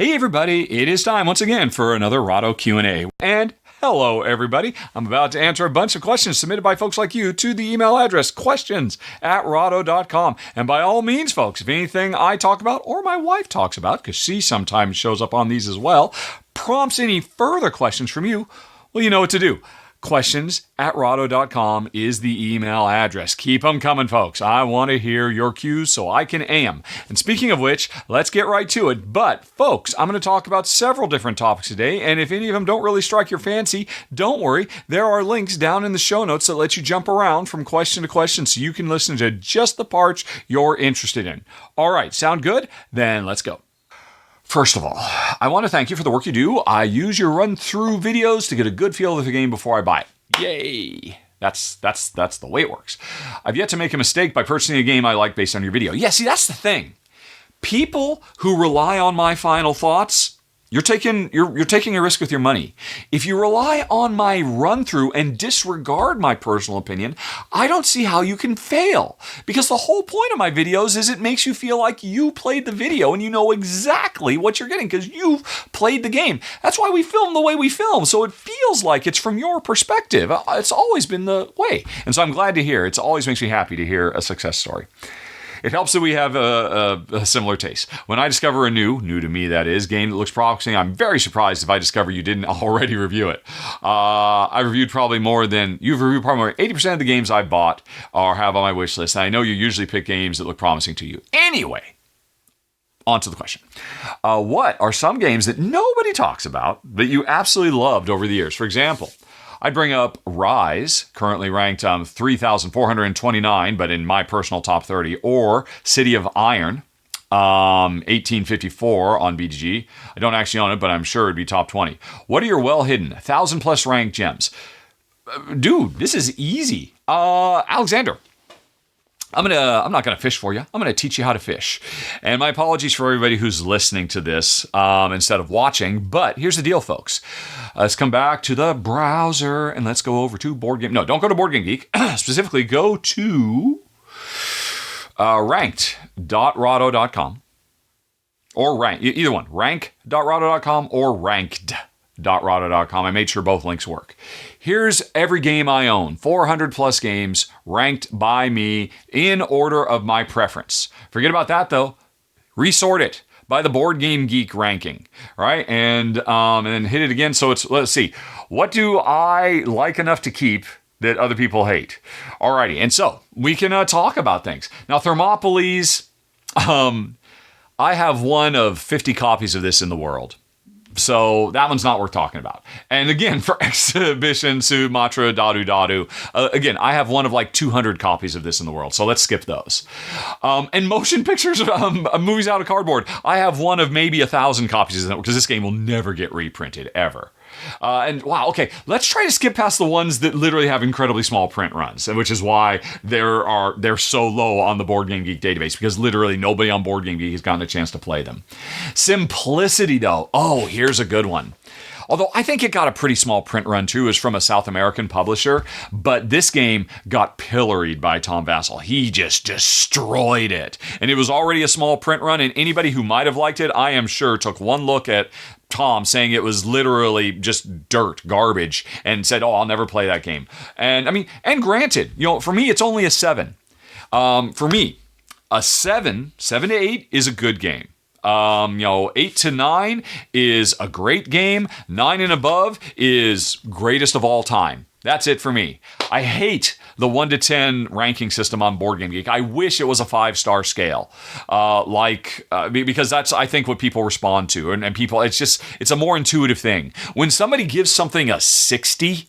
Hey everybody, it is time once again for another Rahdo Q&A. And hello everybody, I'm about to answer a bunch of questions submitted by folks like you to the email address questions@rahdo.com. And by all means, folks, if anything I talk about or my wife talks about, because she sometimes shows up on these as well, prompts any further questions from you, well, you know what to do. Questions@rahdo.com is the email address. Keep them coming, folks. I want to hear your cues so I can am. And speaking of which, let's get right to it. But, folks, I'm going to talk about several different topics today, and if any of them don't really strike your fancy, don't worry. There are links down in the show notes that let you jump around from question to question so you can listen to just the parts you're interested in. All right, sound good? Then let's go. First of all, I want to thank you for the work you do. I use your run-through videos to get a good feel of the game before I buy it. Yay! That's the way it works. I've yet to make a mistake by purchasing a game I like based on your video. Yeah, see, that's the thing. People who rely on my final thoughts, you're taking a risk with your money. If you rely on my run-through and disregard my personal opinion, I don't see how you can fail. Because the whole point of my videos is it makes you feel like you played the video and you know exactly what you're getting because you've played the game. That's why we film the way we film, so it feels like it's from your perspective. It's always been the way. And so I'm glad to hear. It always makes me happy to hear a success story. It helps that we have a similar taste. When I discover a new to me that is, game that looks promising, I'm very surprised if I discover you didn't already review it. You've reviewed probably more than 80% of the games I bought or have on my wish list. And I know you usually pick games that look promising to you. Anyway, on to the question. What are some games that nobody talks about that you absolutely loved over the years? For example, I'd bring up Rise, currently ranked 3,429, but in my personal top 30, or City of Iron, 1854 on BGG. I don't actually own it, but I'm sure it'd be top 20. What are your well-hidden, 1,000-plus ranked gems? Dude, this is easy. Alexander. I'm not gonna fish for you. I'm gonna teach you how to fish. And my apologies for everybody who's listening to this instead of watching. But here's the deal, folks. Let's come back to the browser and let's go over to Board Game. No, don't go to Board Game Geek. Specifically, go to ranked.rahdo.com or rank either one. Rank.rahdo.com or ranked.rahdo.com. I made sure both links work. Here's every game I own, 400 plus games ranked by me in order of my preference. Forget about that though. Resort it by the Board Game Geek ranking, right? And then hit it again. So let's see. What do I like enough to keep that other people hate? Alrighty. And so we can talk about things. Now, Thermopylae, I have one of 50 copies of this in the world. So that one's not worth talking about. And again, for Exhibition, Sumatra, Dadu, again, I have one of like 200 copies of this in the world. So let's skip those. And motion pictures, movies out of cardboard, I have one of maybe 1,000 copies of it because this game will never get reprinted, ever. And wow, okay, let's try to skip past the ones that literally have incredibly small print runs, which is why they're so low on the Board Game Geek database, because literally nobody on Board Game Geek has gotten a chance to play them. Simplicity, though. Oh, here's a good one. Although I think it got a pretty small print run too, is from a South American publisher, but this game got pilloried by Tom Vassell. He just destroyed it. And it was already a small print run, and anybody who might have liked it, I am sure, took one look at Tom saying it was literally just dirt, garbage, and said, oh, I'll never play that game. And I mean, and granted, for me, it's only a 7. For me, a 7 to 8 is a good game. 8 to 9 is a great game. 9 and above is greatest of all time. That's it for me. I hate the 1 to 10 ranking system on Board Game Geek. I wish it was a 5-star scale, because that's, I think, what people respond to, and people. It's a more intuitive thing. When somebody gives something a 60.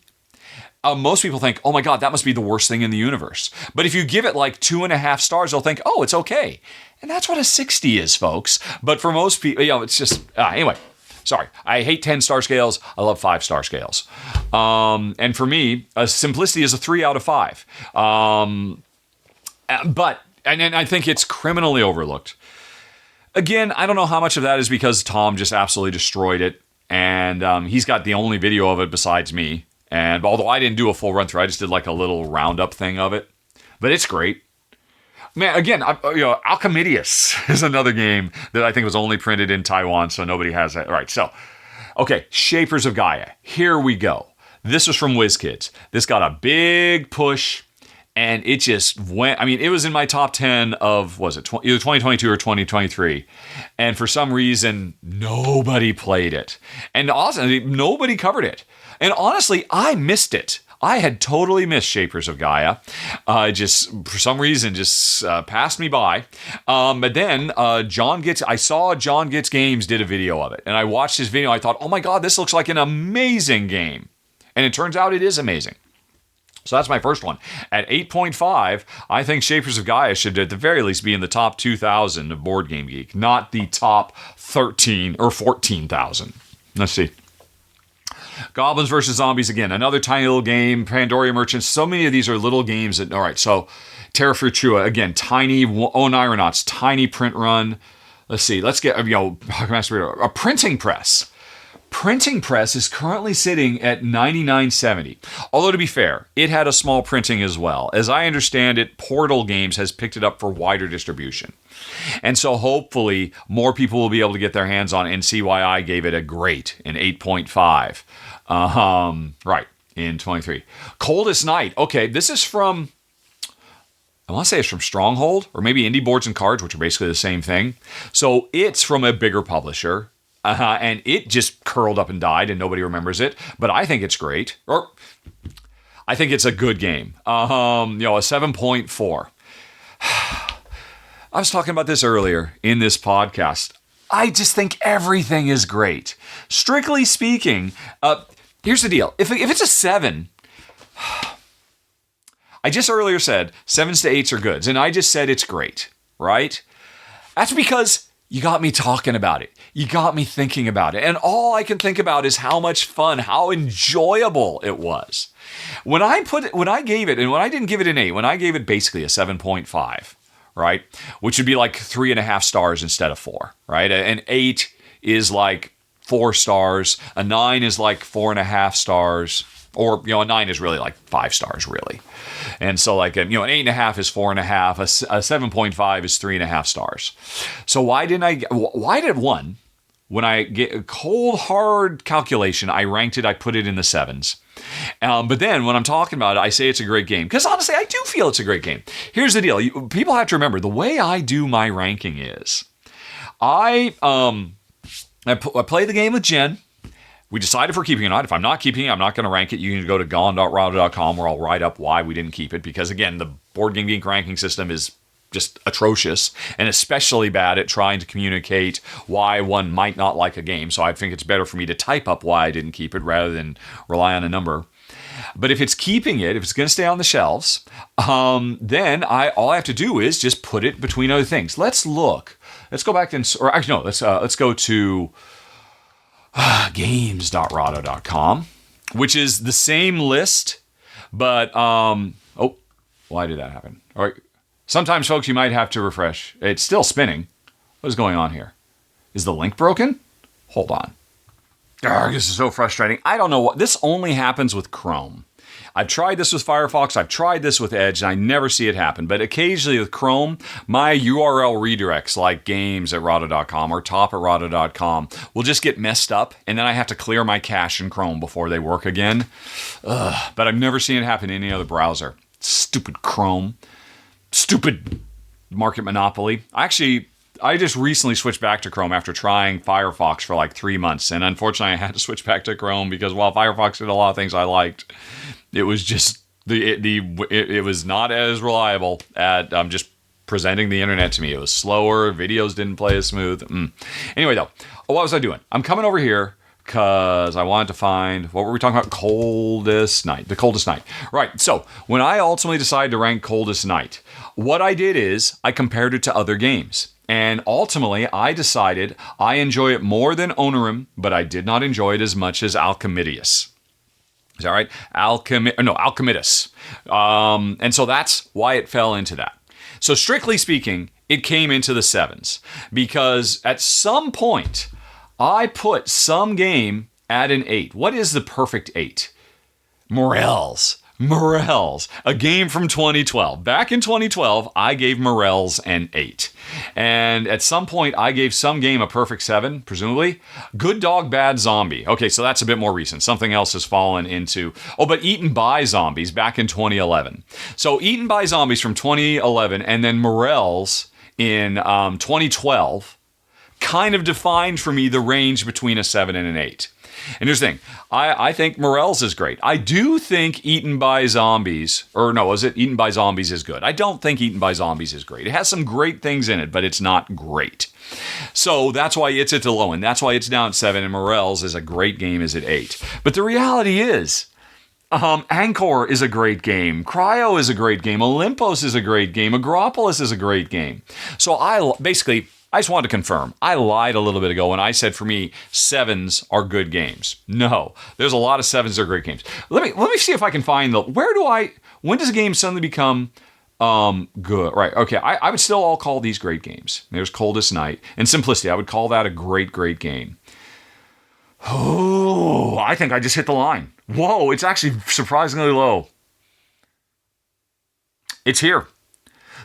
Most people think, oh my God, that must be the worst thing in the universe. But if you give it like 2.5 stars, they'll think, oh, it's okay. And that's what a 60 is, folks. But for most people, it's just, anyway, sorry. I hate 10-star scales. I love 5-star scales. And for me, simplicity is a 3 out of 5. And I think it's criminally overlooked. Again, I don't know how much of that is because Tom just absolutely destroyed it. And he's got the only video of it besides me. And although I didn't do a full run through, I just did like a little roundup thing of it. But it's great. Man, again, Alchemidius is another game that I think was only printed in Taiwan, so nobody has that. All right, so, okay, Shapers of Gaia. Here we go. This was from WizKids. This got a big push, and it just went. I mean, it was in my top 10 of, was it either 2022 or 2023, and for some reason, nobody played it. And also, nobody covered it. And honestly, I missed it. I had totally missed Shapers of Gaia. Just for some reason, just passed me by. But then I saw John Gets Games did a video of it, and I watched his video. I thought, oh my God, this looks like an amazing game, and it turns out it is amazing. So that's my first one. At 8.5, I think Shapers of Gaia should at the very least be in the top 2,000 of Board Game Geek, not the top 13 or 14,000. Let's see. Goblins vs. Zombies, again, another tiny little game. Pandoria Merchants, so many of these are little games that, all right, so Terra Futura, again, tiny, Oneironauts, tiny print run. Let's see, let's get, a printing press. Printing press is currently sitting at $99.70. Although, to be fair, it had a small printing as well. As I understand it, Portal Games has picked it up for wider distribution. And so hopefully more people will be able to get their hands on it and see why I gave it a great, an 8.5. Right, in 23. Coldest Night. Okay, this is from, I want to say it's from Stronghold, or maybe Indie Boards and Cards, which are basically the same thing. So it's from a bigger publisher. And it just curled up and died, and nobody remembers it. But I think it's great. Or I think it's a good game. A 7.4. I was talking about this earlier in this podcast. I just think everything is great. Strictly speaking, here's the deal. If it's a 7, I just earlier said 7s to 8s are goods, and I just said it's great, right? That's because you got me talking about it. You got me thinking about it. And all I can think about is how much fun, how enjoyable it was. When I gave it, and when I didn't give it an 8, when I gave it basically a 7.5, right? Which would be like 3.5 stars instead of 4, right? An 8 is like 4 stars. A 9 is like 4.5 stars. Or, a 9 is really like 5 stars, really. And so like, an 8.5 is 4.5. A 7.5 is 3.5 stars. So why did one, when I get a cold, hard calculation, I ranked it, I put it in the 7s. But then when I'm talking about it, I say it's a great game. Because honestly, I do feel it's a great game. Here's the deal. People have to remember, the way I do my ranking is, I play the game with Jen. We decide if we're keeping it or not. If I'm not keeping it, I'm not going to rank it. You can go to gone.rahdo.com where I'll write up why we didn't keep it. Because again, the Board Game Geek ranking system is just atrocious, and especially bad at trying to communicate why one might not like a game. So I think it's better for me to type up why I didn't keep it rather than rely on a number. But if it's keeping it, if it's going to stay on the shelves, then all I have to do is just put it between other things. Let's look. Let's go back and, or actually no, let's go to games.rahdo.com, which is the same list, but why did that happen? All right. Sometimes, folks, you might have to refresh. It's still spinning. What is going on here? Is the link broken? Hold on. This is so frustrating. I don't know what. This only happens with Chrome. I've tried this with Firefox. I've tried this with Edge, and I never see it happen. But occasionally with Chrome, my URL redirects like games@rahdo.com or top@rahdo.com will just get messed up, and then I have to clear my cache in Chrome before they work again. But I've never seen it happen in any other browser. Stupid Chrome. Stupid market monopoly. I just recently switched back to Chrome after trying Firefox for like 3 months. And unfortunately, I had to switch back to Chrome because while Firefox did a lot of things I liked, it was just, it was not as reliable at just presenting the internet to me. It was slower. Videos didn't play as smooth. Anyway, though, what was I doing? I'm coming over here because I wanted to find, what were we talking about? Coldest Night. The Coldest Night. Right. So when I ultimately decided to rank Coldest Night, what I did is I compared it to other games. And ultimately, I decided I enjoy it more than Onerim, but I did not enjoy it as much as Alchemidius. Is that right? Alchemidius. And so that's why it fell into that. So strictly speaking, it came into the 7s. Because at some point, I put some game at an 8. What is the perfect 8? Morels. Morels, a game from 2012. Back in 2012, I gave Morels an 8. And at some point, I gave some game a perfect 7, presumably. Good Dog, Bad Zombie. Okay, so that's a bit more recent. Something else has fallen into... Oh, but Eaten by Zombies back in 2011. So Eaten by Zombies from 2011, and then Morels in 2012 kind of defined for me the range between a 7 and an 8. And here's the thing. I think Morels is great. I do think Eaten by Zombies, or no, is it Eaten by Zombies is good? I don't think Eaten by Zombies is great. It has some great things in it, but it's not great. So that's why it's at the low end. That's why it's down at 7, and Morels is a great game is at 8. But the reality is, Angkor is a great game. Cryo is a great game. Olympos is a great game. Agropolis is a great game. So I just wanted to confirm. I lied a little bit ago when I said for me, 7s are good games. No, there's a lot of 7s that are great games. Let me see if I can find when does a game suddenly become good? Right, okay, I would still all call these great games. There's Coldest Night and Simplicity. I would call that a great, great game. Oh, I think I just hit the line. Whoa, it's actually surprisingly low. It's here.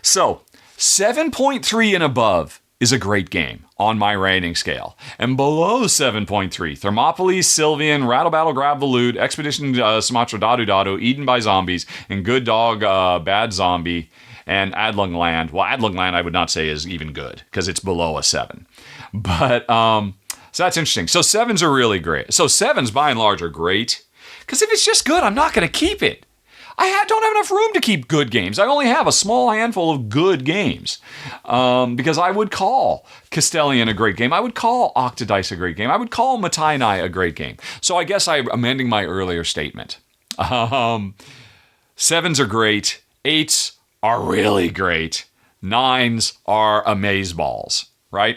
So, 7.3 and above is a great game on my rating scale. And below 7.3, Thermopylae, Sylvian, Rattle Battle Grab the Loot, Expedition Sumatra Dadu Dadu, Eaten by Zombies, and Good Dog Bad Zombie, and Adlung Land. Well, Adlung Land I would not say is even good, because it's below a 7. But, so that's interesting. So 7s are really great. So 7s by and large are great, because if it's just good, I'm not going to keep it. I don't have enough room to keep good games. I only have a small handful of good games. Because I would call Castellian a great game. I would call Octodice a great game. I would call Matainai a great game. So I guess I'm amending my earlier statement. 7s are great. 8s are really great. 9s are amazeballs, right?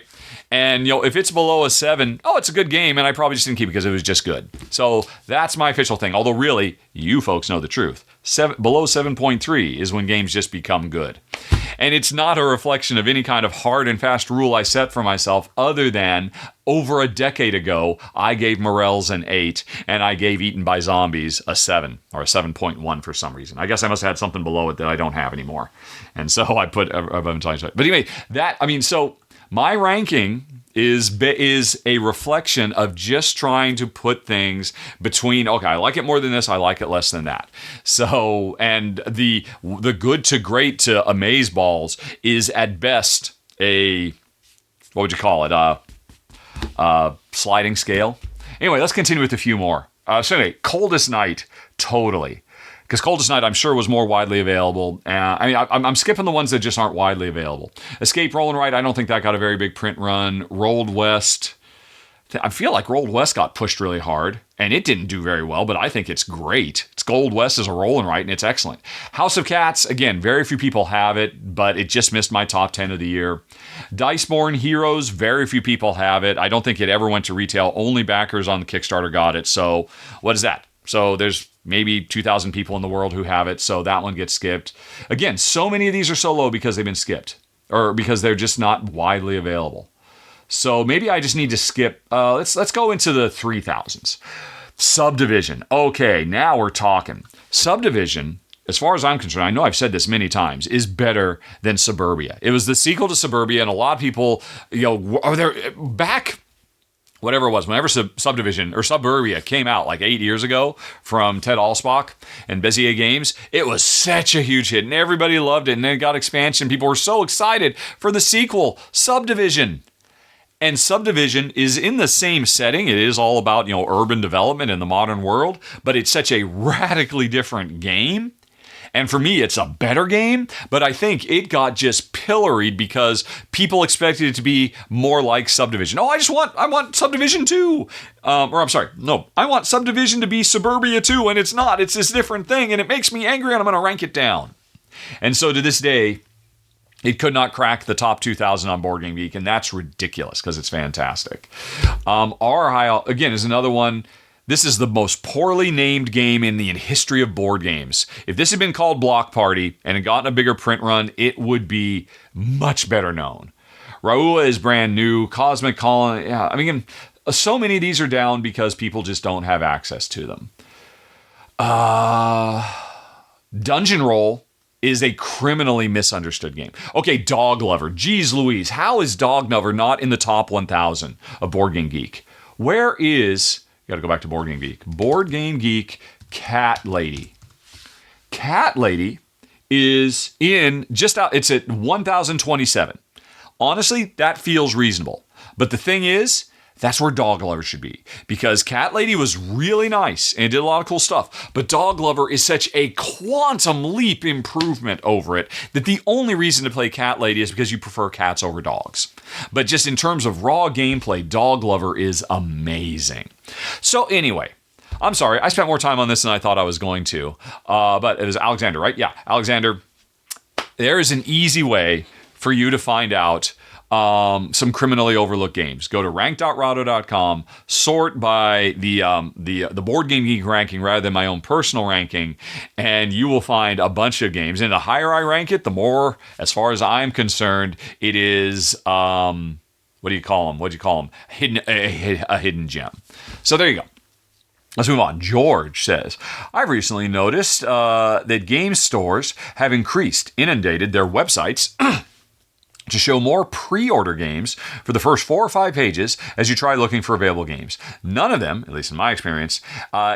And, if it's below a 7, it's a good game, and I probably just didn't keep it because it was just good. So that's my official thing. Although, really, you folks know the truth. Below 7.3 is when games just become good. And it's not a reflection of any kind of hard and fast rule I set for myself, other than over a decade ago, I gave Morels an 8, and I gave Eaten by Zombies a 7, or a 7.1 for some reason. I guess I must have had something below it that I don't have anymore. And so I put above. But anyway, so... my ranking is a reflection of just trying to put things between, okay, I like it more than this, I like it less than that. So, and the good to great to amazeballs is at best what would you call it? Sliding scale. Anyway, let's continue with a few more. So anyway, Coldest Night, totally. Because Coldest Night, I'm sure, was more widely available. I'm skipping the ones that just aren't widely available. Escape Roll and Write, I don't think that got a very big print run. Rolled West, I feel like Rolled West got pushed really hard, and it didn't do very well, but I think it's great. It's Gold West as a roll and write, and it's excellent. House of Cats, again, very few people have it, but it just missed my top 10 of the year. Diceborn Heroes, very few people have it. I don't think it ever went to retail. Only backers on the Kickstarter got it. So what is that? So there's maybe 2,000 people in the world who have it, so that one gets skipped. Again, so many of these are so low because they've been skipped, or because they're just not widely available. So maybe I just need to skip. Let's go into the 3,000s. Subdivision. Okay, now we're talking. Subdivision, as far as I'm concerned, I know I've said this many times, is better than Suburbia. It was the sequel to Suburbia, and a lot of people, are there back. Whatever it was, whenever Subdivision or Suburbia came out like 8 years ago from Ted Alspach and Bezier Games, it was such a huge hit and everybody loved it. And then it got expansion. People were so excited for the sequel, Subdivision. And Subdivision is in the same setting. It is all about, urban development in the modern world, but it's such a radically different game. And for me, it's a better game, but I think it got just pilloried because people expected it to be more like Subdivision. I want Subdivision 2. I want Subdivision to be Suburbia 2, and it's not. It's this different thing, and it makes me angry, and I'm going to rank it down. And so to this day, it could not crack the top 2,000 on Board Game Geek, and that's ridiculous because it's fantastic. R again, is another one. This is the most poorly named game in the history of board games. If this had been called Block Party and had gotten a bigger print run, it would be much better known. Raua is brand new. Cosmic Colony, so many of these are down because people just don't have access to them. Dungeon Roll is a criminally misunderstood game. Okay, Dog Lover. Geez Louise, how is Dog Lover not in the top 1,000 of Board Game Geek? Where is, you gotta go back to Board Game Geek. Board Game Geek, Cat Lady. Cat Lady is in just out, it's at 1,027. Honestly, that feels reasonable. But the thing is, that's where Dog Lover should be. Because Cat Lady was really nice and did a lot of cool stuff. But Dog Lover is such a quantum leap improvement over it that the only reason to play Cat Lady is because you prefer cats over dogs. But just in terms of raw gameplay, Dog Lover is amazing. So anyway, I'm sorry, I spent more time on this than I thought I was going to. But it was Alexander, right? Yeah, Alexander, there is an easy way for you to find out some criminally overlooked games. Go to rank.rahdo.com, sort by the Board Game Geek ranking rather than my own personal ranking, and you will find a bunch of games. And the higher I rank it, the more, as far as I'm concerned, it is what do you call them? A hidden gem. So there you go. Let's move on. George says, I've recently noticed that game stores have inundated their websites to show more pre-order games for the first 4 or 5 pages as you try looking for available games. None of them, at least in my experience,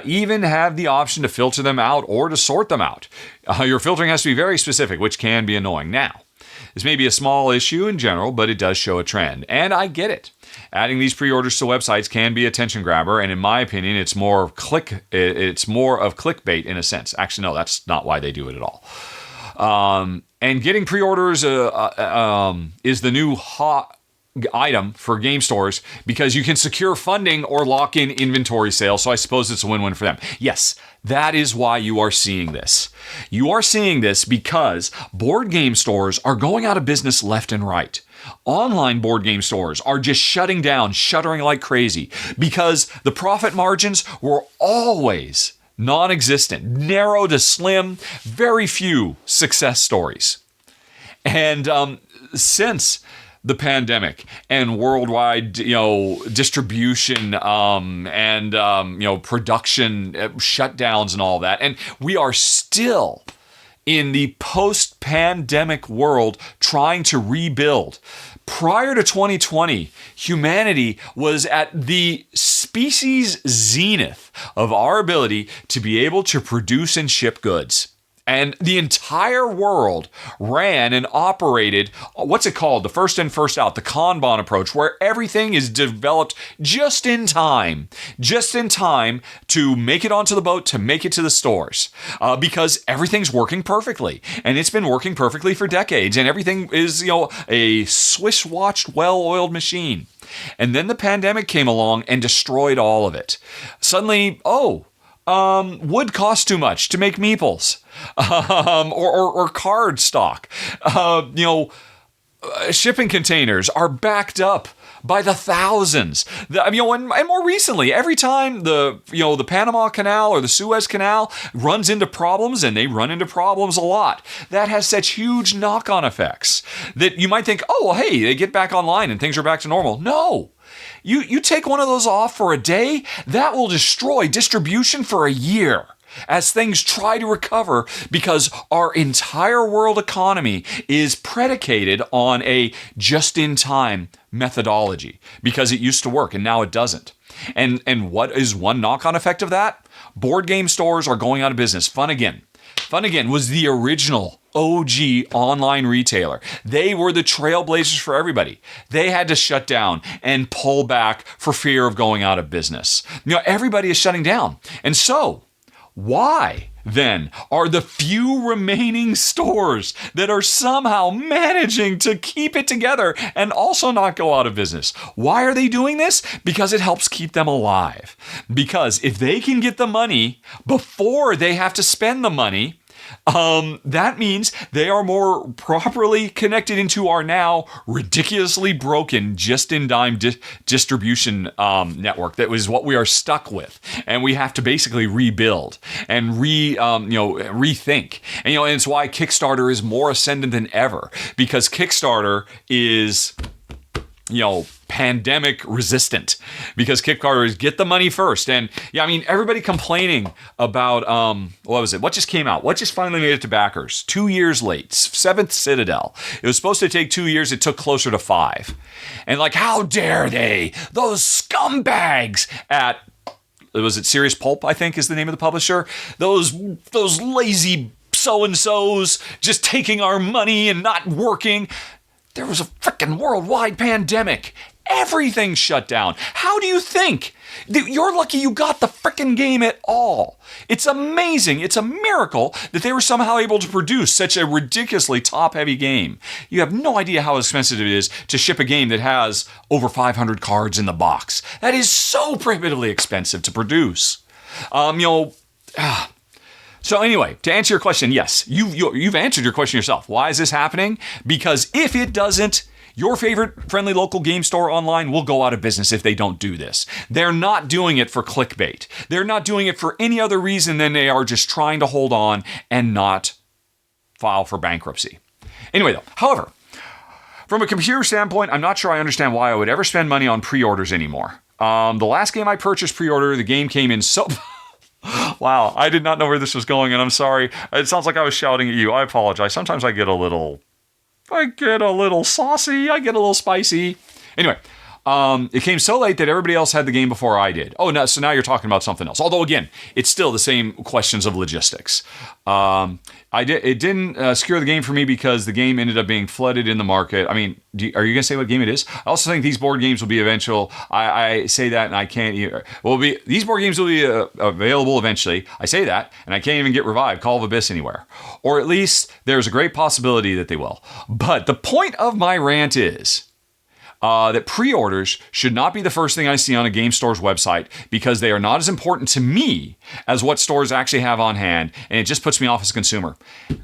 even have the option to filter them out or to sort them out. Your filtering has to be very specific, which can be annoying. Now, this may be a small issue in general, but it does show a trend, and I get it. Adding these pre-orders to websites can be a attention grabber, and in my opinion, it's more of clickbait in a sense. Actually, no, that's not why they do it at all. And getting pre-orders is the new hot item for game stores because you can secure funding or lock in inventory sales. So I suppose it's a win-win for them. Yes, that is why you are seeing this. You are seeing this because board game stores are going out of business left and right. Online board game stores are just shutting down, shuttering like crazy because the profit margins were always non-existent, narrow to slim, very few success stories. And since the pandemic and worldwide, distribution and production shutdowns and all that, and we are still in the post-pandemic world trying to rebuild. Prior to 2020, humanity was at the species zenith of our ability to be able to produce and ship goods. And the entire world ran and operated, what's it called? The first in, first out, the Kanban approach, where everything is developed just in time to make it onto the boat, to make it to the stores, because everything's working perfectly. And it's been working perfectly for decades. And everything is, a swish-watched, well-oiled machine. And then the pandemic came along and destroyed all of it. Suddenly, wood costs too much to make meeples, or card stock. Shipping containers are backed up by the thousands. And more recently, every time the Panama Canal or the Suez Canal runs into problems, and they run into problems a lot, that has such huge knock-on effects that you might think, hey, they get back online and things are back to normal. No. You take one of those off for a day, that will destroy distribution for a year as things try to recover because our entire world economy is predicated on a just-in-time methodology because it used to work and now it doesn't. And what is one knock-on effect of that? Board game stores are going out of business. Fun Again was the original OG online retailer. They were the trailblazers for everybody. They had to shut down and pull back for fear of going out of business. Everybody is shutting down. And so, why then are the few remaining stores that are somehow managing to keep it together and also not go out of business? Why are they doing this? Because it helps keep them alive. Because if they can get the money before they have to spend the money, that means they are more properly connected into our now ridiculously broken just-in-time distribution network. That was what we are stuck with, and we have to basically rebuild and rethink. And it's why Kickstarter is more ascendant than ever, because Kickstarter is pandemic resistant, because Kickstarters get the money first. And yeah, I mean, everybody complaining about, what was it? What just came out? What just finally made it to backers? 2 years late. Seventh Citadel. It was supposed to take 2 years. It took closer to 5. And like, how dare they? Those scumbags at, was it Serious Pulp, I think is the name of the publisher? Those lazy so-and-sos just taking our money and not working. There was a freaking worldwide pandemic. Everything shut down. How do you think? You're lucky you got the freaking game at all. It's amazing. It's a miracle that they were somehow able to produce such a ridiculously top-heavy game. You have no idea how expensive it is to ship a game that has over 500 cards in the box. That is so prohibitively expensive to produce. So anyway, to answer your question, yes, you've answered your question yourself. Why is this happening? Because if it doesn't, your favorite friendly local game store online will go out of business if they don't do this. They're not doing it for clickbait. They're not doing it for any other reason than they are just trying to hold on and not file for bankruptcy. Anyway, though, however, from a computer standpoint, I'm not sure I understand why I would ever spend money on pre-orders anymore. The last game I purchased pre-order, the game came in so... Wow, I did not know where this was going, and I'm sorry. It sounds like I was shouting at you. I apologize. Sometimes I get a little saucy. I get a little spicy. Anyway, it came so late that everybody else had the game before I did. Oh, no, so now you're talking about something else. Although, again, it's still the same questions of logistics. It didn't secure the game for me because the game ended up being flooded in the market. I mean, are you going to say what game it is? I also think these board games will be eventual. I say that and I can't. These board games will be available eventually. I say that and I can't even get revived, Call of Abyss anywhere. Or at least there's a great possibility that they will. But the point of my rant is that pre-orders should not be the first thing I see on a game store's website, because they are not as important to me as what stores actually have on hand, and it just puts me off as a consumer.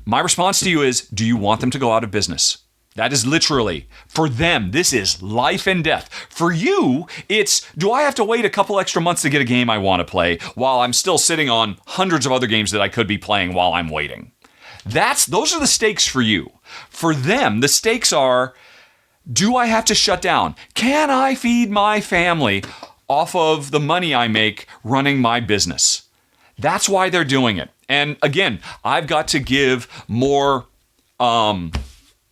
My response to you is, do you want them to go out of business? That is literally, for them, this is life and death. For you, it's, do I have to wait a couple extra months to get a game I want to play while I'm still sitting on hundreds of other games that I could be playing while I'm waiting? Those are the stakes for you. For them, the stakes are, do I have to shut down? Can I feed my family off of the money I make running my business? That's why they're doing it. And again, I've got to give more, I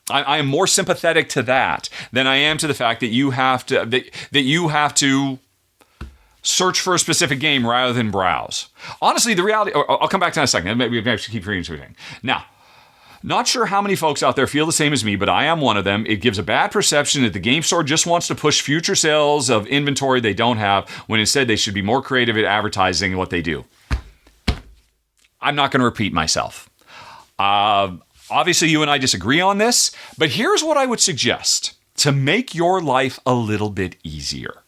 am more sympathetic to that than I am to the fact that you have to, that you have to search for a specific game rather than browse. Honestly, the reality, I'll come back to that in a second. Maybe I should keep reading something. Now, not sure how many folks out there feel the same as me, but I am one of them. It gives a bad perception that the game store just wants to push future sales of inventory they don't have, when instead they should be more creative at advertising what they do. I'm not going to repeat myself. Obviously, you and I disagree on this, but here's what I would suggest to make your life a little bit easier.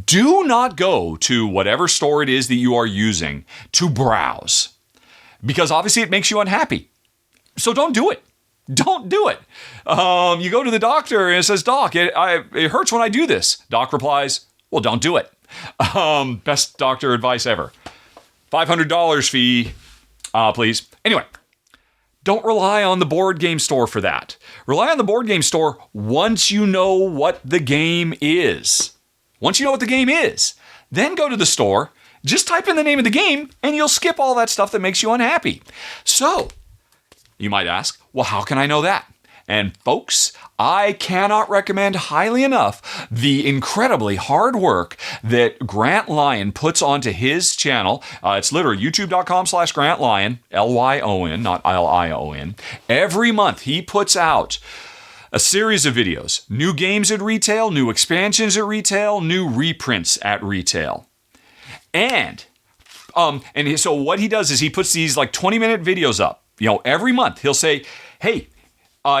Do not go to whatever store it is that you are using to browse, because obviously it makes you unhappy. So don't do it. Don't do it. You go to the doctor and it says, Doc, it hurts when I do this. Doc replies, well, don't do it. Best doctor advice ever. $500 fee, please. Anyway, don't rely on the board game store for that. Rely on the board game store once you know what the game is. Once you know what the game is, then go to the store, just type in the name of the game, and you'll skip all that stuff that makes you unhappy. So, you might ask, well, how can I know that? And folks, I cannot recommend highly enough the incredibly hard work that Grant Lyon puts onto his channel. It's literally youtube.com/Grant Lyon, Lyon, not Lion. Every month he puts out a series of videos, new games at retail, new expansions at retail, new reprints at retail. And so what he does is he puts these like 20-minute videos up. Every month he'll say, hey,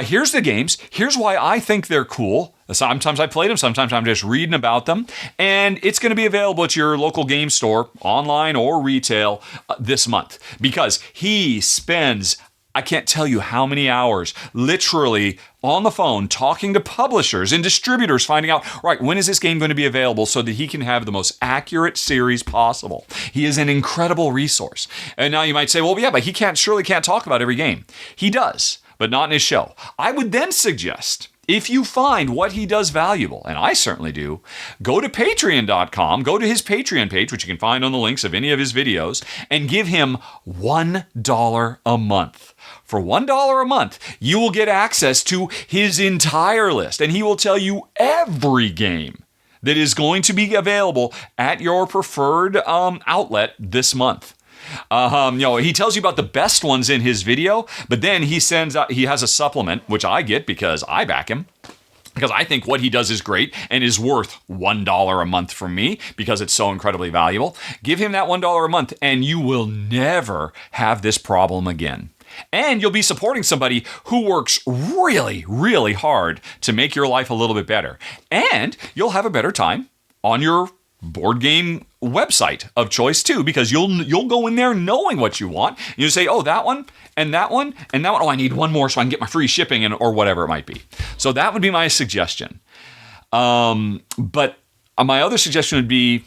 here's the games. Here's why I think they're cool. Sometimes I played them. Sometimes I'm just reading about them. And it's going to be available at your local game store, online or retail, this month. Because he spends, I can't tell you how many hours, literally on the phone talking to publishers and distributors, finding out, right, when is this game going to be available so that he can have the most accurate series possible. He is an incredible resource. And now you might say, well, yeah, but he surely can't talk about every game. He does, but not in his show. I would then suggest If you find what he does valuable, and I certainly do, go to patreon.com, go to his Patreon page, which you can find on the links of any of his videos, and give him $1 a month. For $1 a month, you will get access to his entire list, and he will tell you every game that is going to be available at your preferred outlet this month. He tells you about the best ones in his video, but then he has a supplement, which I get because I back him, because I think what he does is great and is worth $1 a month from me because it's so incredibly valuable. Give him that $1 a month and you will never have this problem again. And you'll be supporting somebody who works really, really hard to make your life a little bit better. And you'll have a better time on your board game website of choice too, because you'll go in there knowing what you want. You say, oh, that one and that one and that one. Oh, I need one more so I can get my free shipping or whatever it might be. So that would be my suggestion. But my other suggestion would be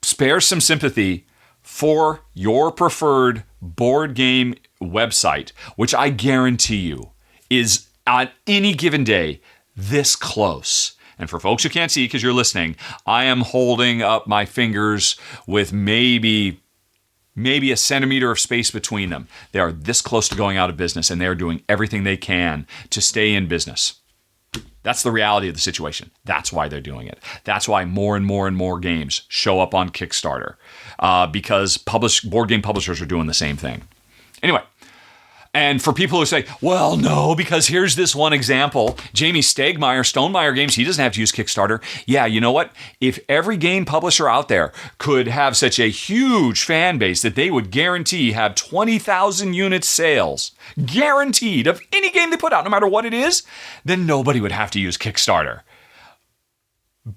spare some sympathy for your preferred board game website, which I guarantee you is on any given day this close. And for folks who can't see because you're listening, I am holding up my fingers with maybe a centimeter of space between them. They are this close to going out of business, and they are doing everything they can to stay in business. That's the reality of the situation. That's why they're doing it. That's why more and more and more games show up on Kickstarter, because board game publishers are doing the same thing. Anyway. And for people who say, well, no, because here's this one example. Jamie Stonemeyer Games, he doesn't have to use Kickstarter. Yeah, you know what? If every game publisher out there could have such a huge fan base that they would guarantee have 20,000 unit sales, guaranteed, of any game they put out, no matter what it is, then nobody would have to use Kickstarter.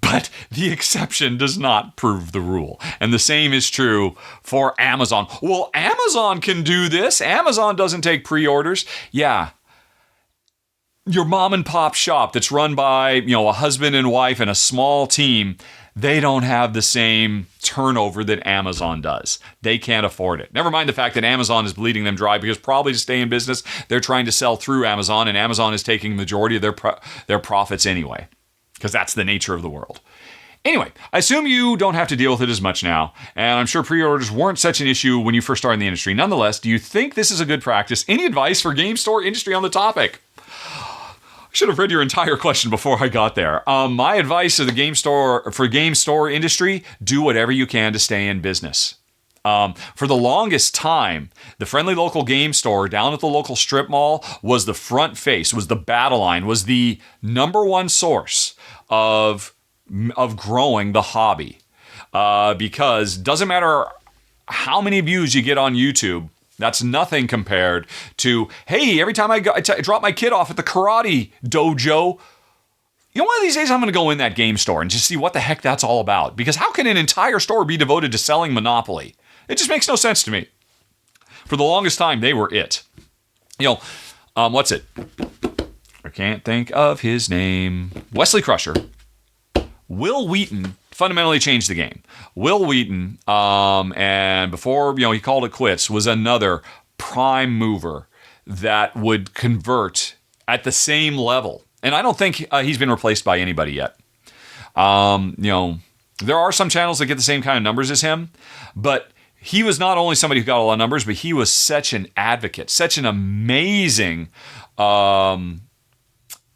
But the exception does not prove the rule. And the same is true for Amazon. Well, Amazon can do this. Amazon doesn't take pre-orders. Yeah. Your mom and pop shop that's run by, a husband and wife and a small team, they don't have the same turnover that Amazon does. They can't afford it. Never mind the fact that Amazon is bleeding them dry because probably to stay in business, they're trying to sell through Amazon, and Amazon is taking the majority of their profits anyway. Because that's the nature of the world. Anyway, I assume you don't have to deal with it as much now, and I'm sure pre-orders weren't such an issue when you first started in the industry. Nonetheless, do you think this is a good practice? Any advice for game store industry on the topic? I should have read your entire question before I got there. My advice to the game store industry, do whatever you can to stay in business. For the longest time, the friendly local game store down at the local strip mall was the front face, was the battle line, was the number one source of growing the hobby. Because doesn't matter how many views you get on YouTube, that's nothing compared to, hey, every time I drop my kid off at the karate dojo, one of these days I'm going to go in that game store and just see what the heck that's all about. Because how can an entire store be devoted to selling Monopoly? It just makes no sense to me. For the longest time, they were it. What's it? I can't think of his name. Wesley Crusher. Will Wheaton fundamentally changed the game. Will Wheaton, and before he called it quits, was another prime mover that would convert at the same level. And I don't think he's been replaced by anybody yet. There are some channels that get the same kind of numbers as him, but he was not only somebody who got a lot of numbers, but he was such an advocate, such an amazing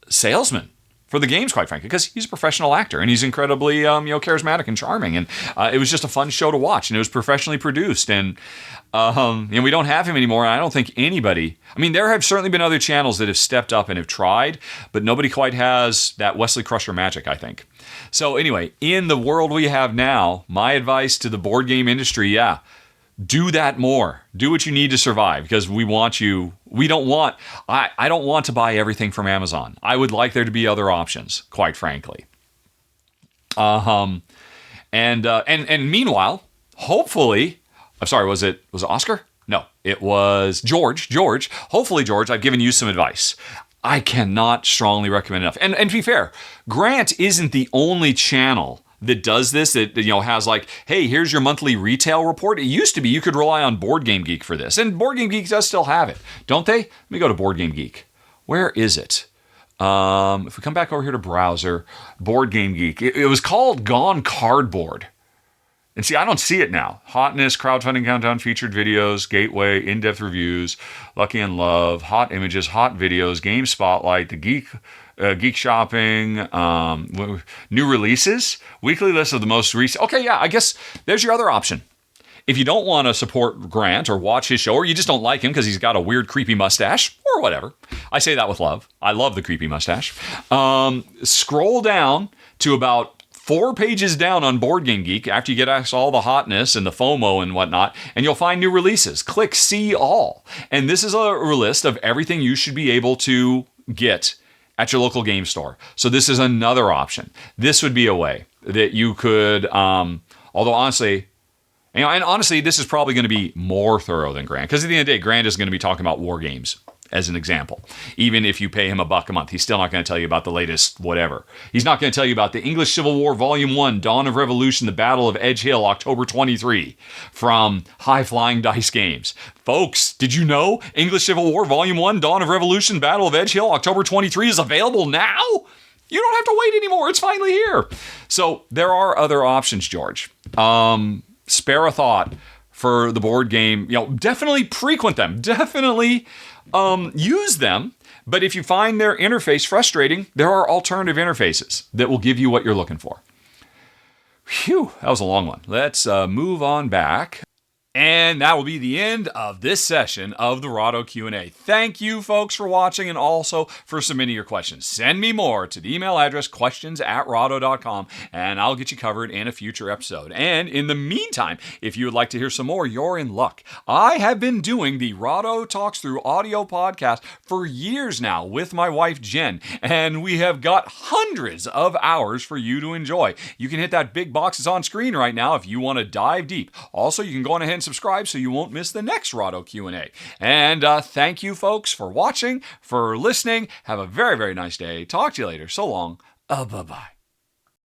salesman for the games, quite frankly, because he's a professional actor and he's incredibly charismatic and charming. And it was just a fun show to watch, and it was professionally produced. And we don't have him anymore. And I don't think anybody. I mean, there have certainly been other channels that have stepped up and have tried, but nobody quite has that Wesley Crusher magic, I think. So anyway, in the world we have now, my advice to the board game industry, do that more. Do what you need to survive, because we want you. I don't want to buy everything from Amazon. I would like there to be other options, quite frankly. And meanwhile, hopefully, I'm sorry, was it Oscar? No, it was George. Hopefully, George, I've given you some advice. I cannot strongly recommend enough. And to be fair, Grant isn't the only channel that does this, that has like, hey, here's your monthly retail report. It used to be you could rely on Board Game Geek for this, and Board Game Geek does still have it, don't they? Let me go to Board Game Geek. Where is it? If we come back over here to browser, Board Game Geek, it was called Gone Cardboard. And see, I don't see it now. Hotness, crowdfunding countdown, featured videos, gateway, in-depth reviews, Lucky and Love, hot images, hot videos, game spotlight, the geek shopping, new releases, weekly list of the most recent. Okay, yeah, I guess there's your other option. If you don't want to support Grant or watch his show, or you just don't like him because he's got a weird, creepy mustache, or whatever. I say that with love. I love the creepy mustache. Scroll down to about 4 pages down on Board Game Geek after you get access to all the hotness and the FOMO and whatnot, and you'll find new releases. Click See All. And this is a list of everything you should be able to get at your local game store. So this is another option. This would be a way that you could, although honestly, and honestly, this is probably going to be more thorough than Grant, because at the end of the day, Grant is going to be talking about war games, as an example. Even if you pay him $1 a month, he's still not going to tell you about the latest whatever. He's not going to tell you about the English Civil War Volume 1, Dawn of Revolution, the Battle of Edge Hill, October 23, from High Flying Dice Games. Folks, did you know English Civil War Volume 1, Dawn of Revolution, Battle of Edge Hill, October 23 is available now? You don't have to wait anymore. It's finally here. So there are other options, George. Spare a thought for the board game. Definitely frequent them. Definitely use them, but if you find their interface frustrating, there are alternative interfaces that will give you what you're looking for. Phew, that was a long one. Let's move on back. And that will be the end of this session of the Rahdo Q&A. Thank you, folks, for watching and also for submitting your questions. Send me more to the email address questions@rahdo.com, and I'll get you covered in a future episode. And in the meantime, if you would like to hear some more, you're in luck. I have been doing the Rahdo Talks Through audio podcast for years now with my wife, Jen, and we have got hundreds of hours for you to enjoy. You can hit that big box that's on screen right now if you want to dive deep. Also, you can go on ahead and subscribe so you won't miss the next Rahdo Q&A. And thank you, folks, for watching, for listening. Have a very, very nice day. Talk to you later. So long. Bye-bye.